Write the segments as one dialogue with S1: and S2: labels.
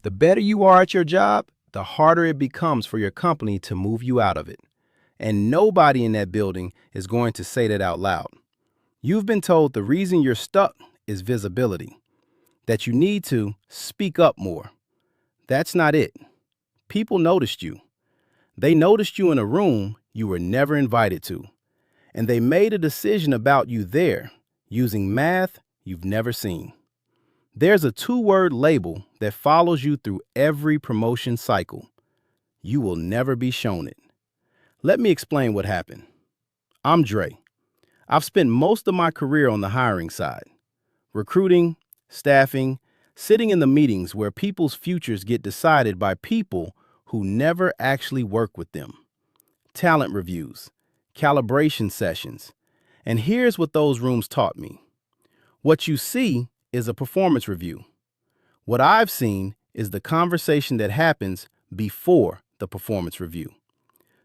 S1: The better you are at your job, the harder it becomes for your company to move you out of it. And nobody in that building is going to say that out loud. You've been told the reason you're stuck is visibility, that you need to speak up more. That's not it. People noticed you. They noticed you in a room you were never invited to. And they made a decision about you there using math you've never seen. There's a two-word label that follows you through every promotion cycle. You will never be shown it. Let me explain what happened. I'm Dre. I've spent most of my career on the hiring side, recruiting, staffing, sitting in the meetings where people's futures get decided by people who never actually work with them. Talent reviews, calibration sessions. And here's what those rooms taught me. What you see is a performance review. What I've seen is the conversation that happens before the performance review.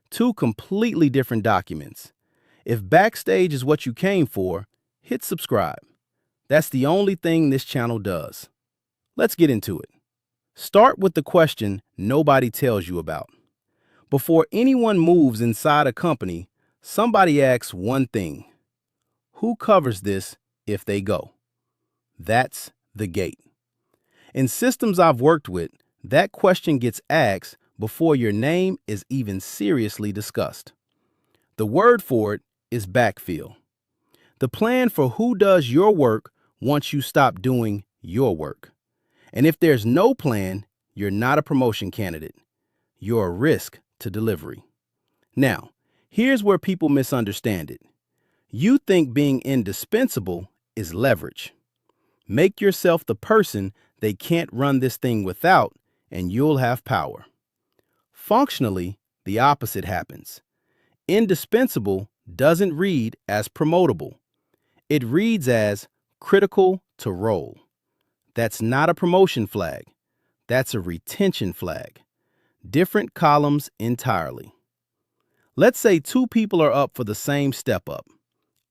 S1: Two completely different documents. If backstage is what you came for, hit subscribe. That's the only thing this channel does. Let's get into it. Start with the question nobody tells you about. Before anyone moves inside a company, somebody asks one thing. Who covers this if they go? That's the gate. In systems I've worked with, that question gets asked before your name is even seriously discussed. The word for it is backfill. The plan for who does your work once you stop doing your work. And if there's no plan, you're not a promotion candidate. You're a risk to delivery. Now, here's where people misunderstand it. You think being indispensable is leverage. Make yourself the person they can't run this thing without, and you'll have power. Functionally, the opposite happens. Indispensable doesn't read as promotable. It reads as critical to role. That's not a promotion flag. That's a retention flag. Different columns entirely. Let's say two people are up for the same step up,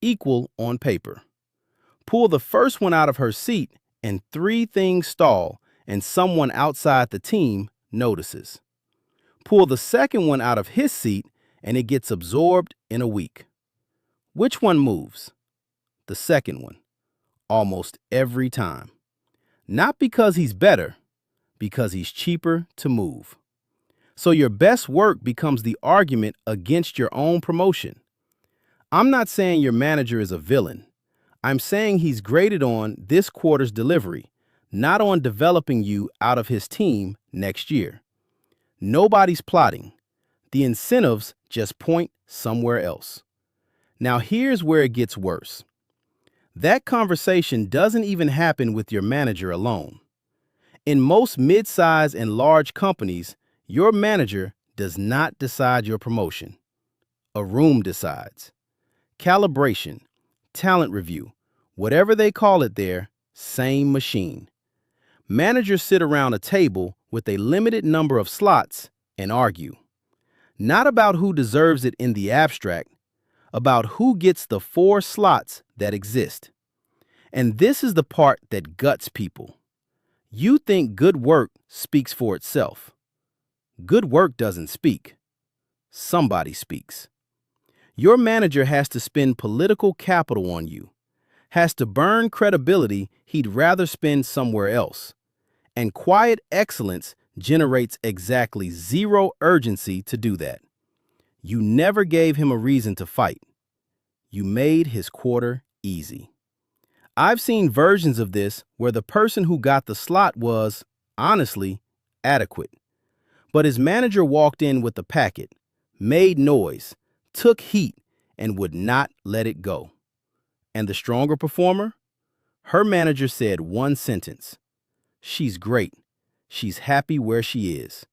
S1: equal on paper. Pull the first one out of her seat and three things stall and someone outside the team notices. Pull the second one out of his seat and it gets absorbed in a week. Which one moves? The second one, almost every time. Not because he's better, because he's cheaper to move. So your best work becomes the argument against your own promotion. I'm not saying your manager is a villain. I'm saying he's graded on this quarter's delivery, not on developing you out of his team next year. Nobody's plotting. The incentives just point somewhere else. Now here's where it gets worse. That conversation doesn't even happen with your manager alone. In most mid-size and large companies, your manager does not decide your promotion. A room decides. Calibration, talent review, whatever they call it there, same machine. Managers sit around a table with a limited number of slots and argue. Not about who deserves it in the abstract, about who gets the 4 slots that exist. And this is the part that guts people. You think good work speaks for itself. Good work doesn't speak. Somebody speaks. Your manager has to spend political capital on you, has to burn credibility he'd rather spend somewhere else. And quiet excellence generates exactly 0 urgency to do that. You never gave him a reason to fight. You made his quarter easy. I've seen versions of this where the person who got the slot was, honestly, adequate. But his manager walked in with the packet, made noise, took heat, and would not let it go. And the stronger performer? Her manager said one sentence. She's great. She's happy where she is.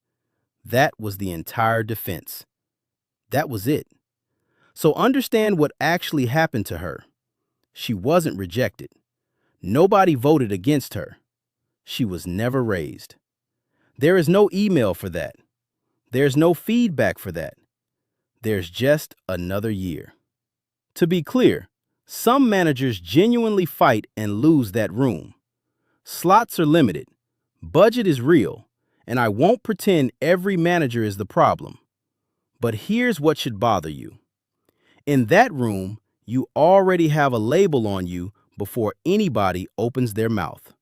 S1: That was the entire defense. That was it. So understand what actually happened to her. She wasn't rejected. Nobody voted against her. She was never raised. There is no email for that. There's no feedback for that. There's just another year. To be clear, some managers genuinely fight and lose that room. Slots are limited. Budget is real. And I won't pretend every manager is the problem. But here's what should bother you. In that room, you already have a label on you before anybody opens their mouth.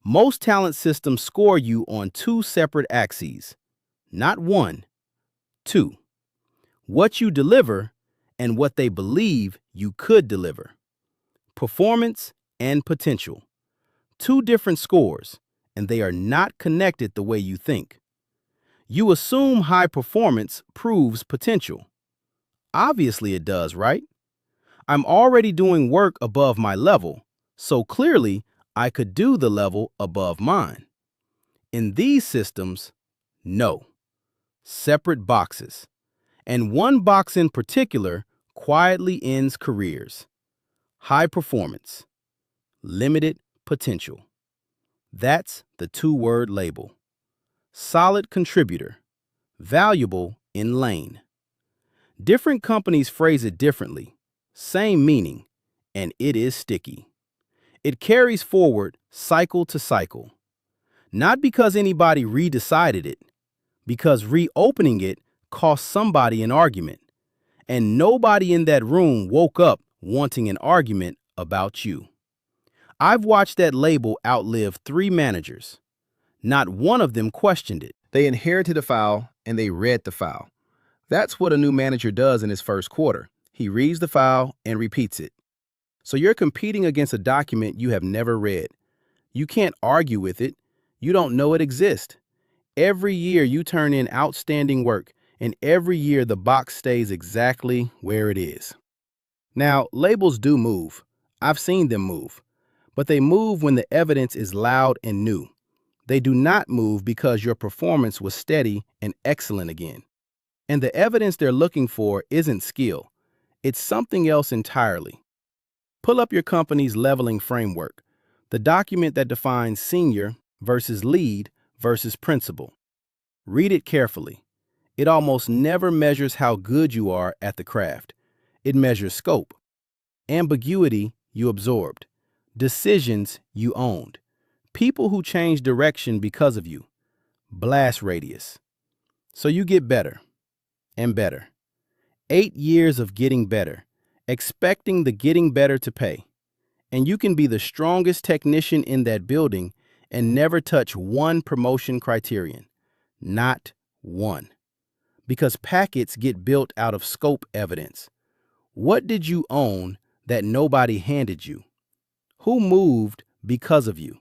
S1: Most talent systems score you on two separate axes, not one, two. What you deliver and what they believe you could deliver. Performance and potential. Two different scores, and they are not connected the way you think. You assume high performance proves potential. Obviously it does, right? I'm already doing work above my level, so clearly I could do the level above mine. In these systems, no. Separate boxes. And one box in particular quietly ends careers. High performance. Limited potential. That's the two-word label. Solid contributor. Valuable in lane. Different companies phrase it differently. Same meaning, and it is sticky. It carries forward cycle to cycle. Not because anybody redecided it, because reopening it cost somebody an argument. And nobody in that room woke up wanting an argument about you. I've watched that label outlive 3 managers. Not one of them questioned it. They inherited a file and they read the file. That's what a new manager does in his first quarter. He reads the file and repeats it. So you're competing against a document you have never read. You can't argue with it. You don't know it exists. Every year you turn in outstanding work, and every year the box stays exactly where it is. Now, labels do move. I've seen them move. But they move when the evidence is loud and new. They do not move because your performance was steady and excellent again. And the evidence they're looking for isn't skill. It's something else entirely. Pull up your company's leveling framework, the document that defines senior versus lead versus principal. Read it carefully. It almost never measures how good you are at the craft. It measures scope. Ambiguity you absorbed. Decisions you owned. People who change direction because of you. Blast radius. So you get better and better. 8 years of getting better, expecting the getting better to pay. And you can be the strongest technician in that building and never touch one promotion criterion. Not one. Because packets get built out of scope evidence. What did you own that nobody handed you? Who moved because of you?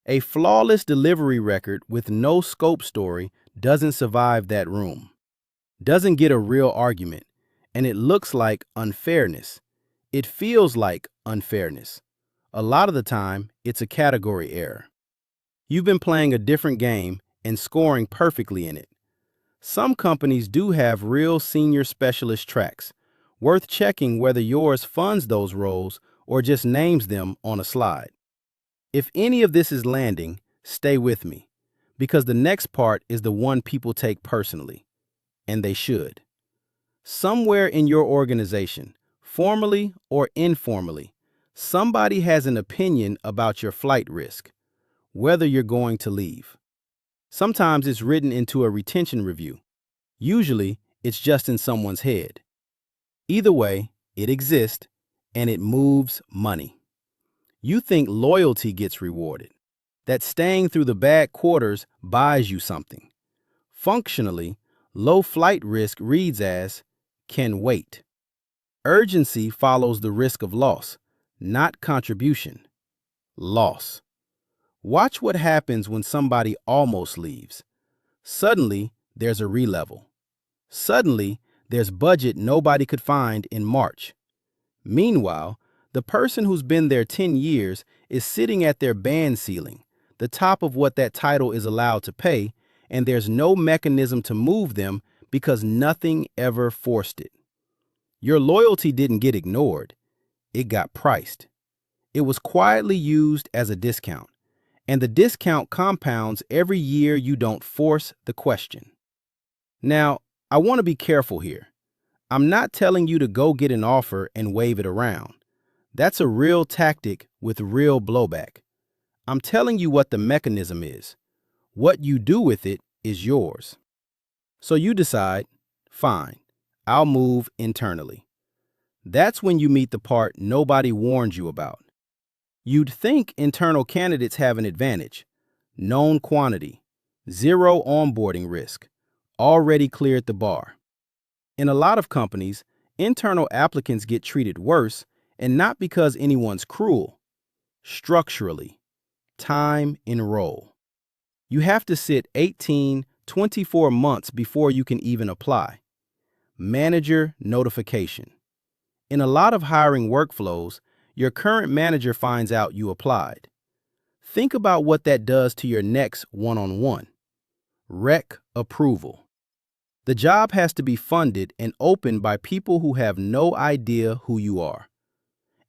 S1: A flawless delivery record with no scope story doesn't survive that room. Doesn't get a real argument, and it looks like unfairness. It feels like unfairness. A lot of the time, it's a category error. You've been playing a different game and scoring perfectly in it. Some companies do have real senior specialist tracks, worth checking whether yours funds those roles or just names them on a slide. If any of this is landing, stay with me, because the next part is the one people take personally, and they should. Somewhere in your organization, formally or informally, somebody has an opinion about your flight risk, whether you're going to leave. Sometimes it's written into a retention review. Usually, it's just in someone's head. Either way, it exists, and it moves money. You think loyalty gets rewarded, that staying through the bad quarters buys you something. Functionally, low flight risk reads as, can wait. Urgency follows the risk of loss, not contribution. Loss. Watch what happens when somebody almost leaves. Suddenly, there's a relevel. Suddenly, there's budget nobody could find in March. Meanwhile, the person who's been there 10 years is sitting at their band ceiling, the top of what that title is allowed to pay, and there's no mechanism to move them because nothing ever forced it. Your loyalty didn't get ignored. It got priced. It was quietly used as a discount, and the discount compounds every year you don't force the question. Now, I want to be careful here. I'm not telling you to go get an offer and wave it around. That's a real tactic with real blowback. I'm telling you what the mechanism is. What you do with it is yours. So you decide, fine, I'll move internally. That's when you meet the part nobody warned you about. You'd think internal candidates have an advantage. Known quantity, zero onboarding risk, already cleared the bar. In a lot of companies, internal applicants get treated worse, and not because anyone's cruel. Structurally, time in role. You have to sit 18, 24 months before you can even apply. Manager notification. In a lot of hiring workflows, your current manager finds out you applied. Think about what that does to your next one-on-one. Rec approval. The job has to be funded and opened by people who have no idea who you are.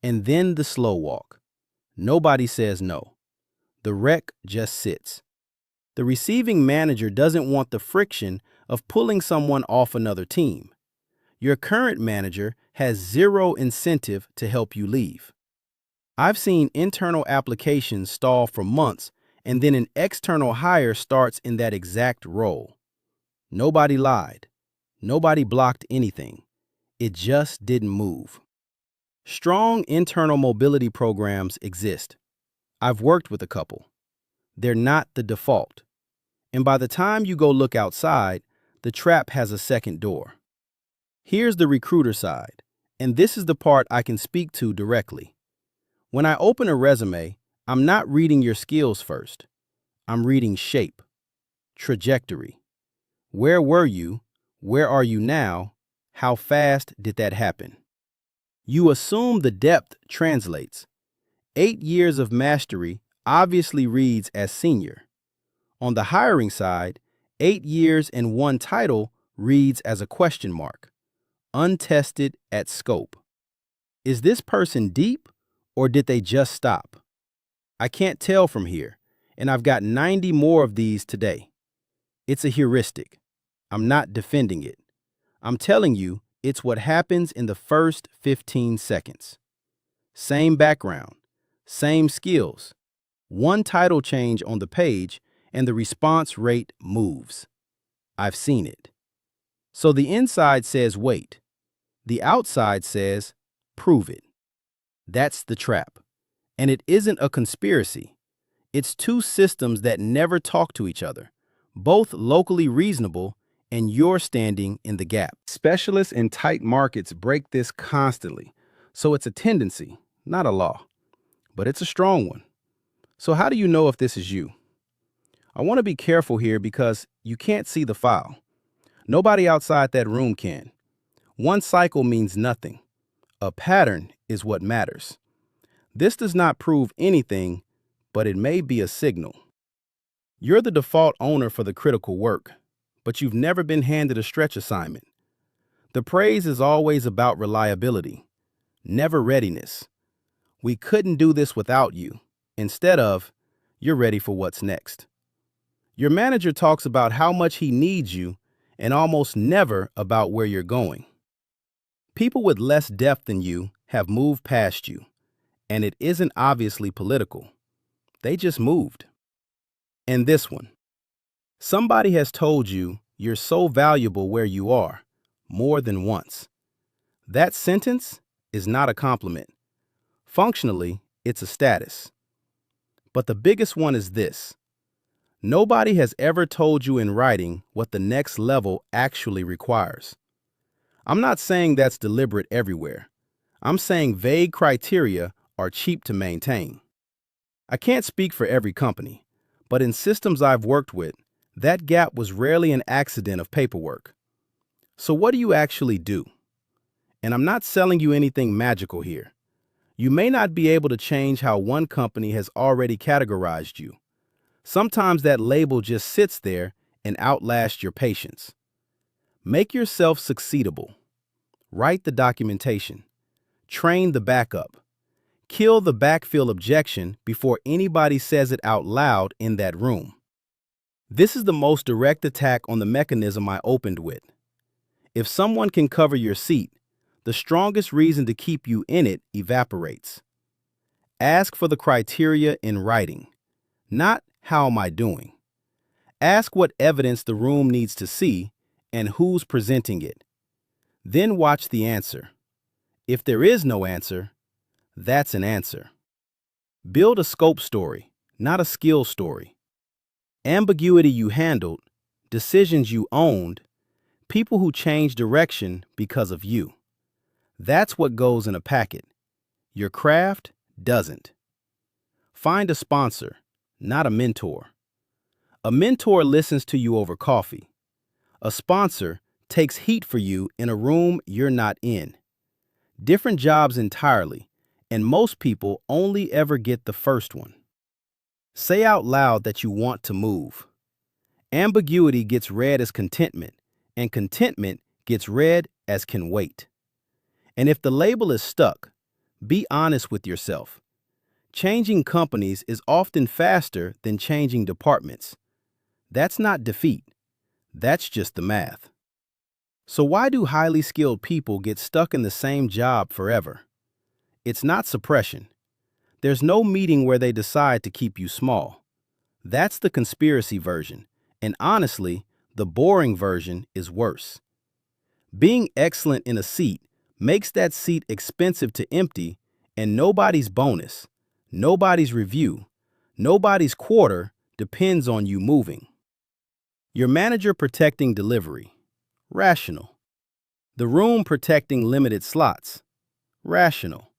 S1: And then the slow walk. Nobody says no. The rec just sits. The receiving manager doesn't want the friction of pulling someone off another team. Your current manager has zero incentive to help you leave. I've seen internal applications stall for months, and then an external hire starts in that exact role. Nobody lied. Nobody blocked anything. It just didn't move. Strong internal mobility programs exist. I've worked with a couple. They're not the default. And by the time you go look outside, the trap has a second door. Here's the recruiter side, and this is the part I can speak to directly. When I open a resume, I'm not reading your skills first. I'm reading shape, trajectory. Where were you? Where are you now? How fast did that happen? You assume the depth translates. 8 years of mastery obviously reads as senior. On the hiring side, 8 years and one title reads as a question mark. Untested at scope. Is this person deep or did they just stop? I can't tell from here, and I've got 90 more of these today. It's a heuristic. I'm not defending it. I'm telling you, it's what happens in the first 15 seconds. Same background, same skills. One title change on the page, and the response rate moves. I've seen it. So the inside says wait. The outside says prove it. That's the trap. And it isn't a conspiracy. It's two systems that never talk to each other, both locally reasonable, and you're standing in the gap. Specialists in tight markets break this constantly, so it's a tendency, not a law. But it's a strong one. So how do you know if this is you? I want to be careful here because you can't see the file. Nobody outside that room can. One cycle means nothing. A pattern is what matters. This does not prove anything, but it may be a signal. You're the default owner for the critical work, but you've never been handed a stretch assignment. The praise is always about reliability, never readiness. We couldn't do this without you. Instead of, you're ready for what's next. Your manager talks about how much he needs you and almost never about where you're going. People with less depth than you have moved past you, and it isn't obviously political. They just moved. And this one. Somebody has told you you're so valuable where you are, more than once. That sentence is not a compliment. Functionally, it's a status. But the biggest one is this. Nobody has ever told you in writing what the next level actually requires. I'm not saying that's deliberate everywhere. I'm saying vague criteria are cheap to maintain. I can't speak for every company, but in systems I've worked with, that gap was rarely an accident of paperwork. So what do you actually do? And I'm not selling you anything magical here. You may not be able to change how one company has already categorized you. Sometimes that label just sits there and outlasts your patience. Make yourself succeedable. Write the documentation. Train the backup. Kill the backfill objection before anybody says it out loud in that room. This is the most direct attack on the mechanism I opened with. If someone can cover your seat, the strongest reason to keep you in it evaporates. Ask for the criteria in writing, not how am I doing. Ask what evidence the room needs to see and who's presenting it. Then watch the answer. If there is no answer, that's an answer. Build a scope story, not a skill story. Ambiguity you handled, decisions you owned, people who change direction because of you. That's what goes in a packet. Your craft doesn't. Find a sponsor, not a mentor. A mentor listens to you over coffee. A sponsor takes heat for you in a room you're not in. Different jobs entirely, and most people only ever get the first one. Say out loud that you want to move. Ambiguity gets read as contentment, and contentment gets read as can wait. And if the label is stuck, be honest with yourself. Changing companies is often faster than changing departments. That's not defeat. That's just the math. So why do highly skilled people get stuck in the same job forever? It's not suppression. There's no meeting where they decide to keep you small. That's the conspiracy version, and honestly, the boring version is worse. Being excellent in a seat makes that seat expensive to empty, and nobody's bonus, nobody's review, nobody's quarter depends on you moving. Your manager protecting delivery. Rational. The room protecting limited slots. Rational.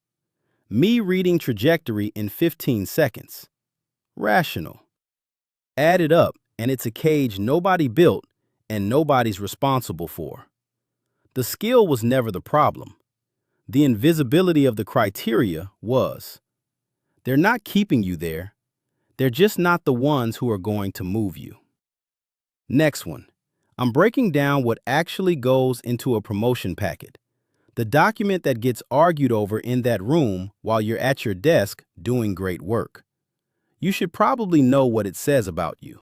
S1: Me reading trajectory in 15 seconds. Rational. Add it up, and it's a cage nobody built and nobody's responsible for. The skill was never the problem. The invisibility of the criteria was. They're not keeping you there. They're just not the ones who are going to move you. Next one. I'm breaking down what actually goes into a promotion packet. The document that gets argued over in that room while you're at your desk doing great work. You should probably know what it says about you.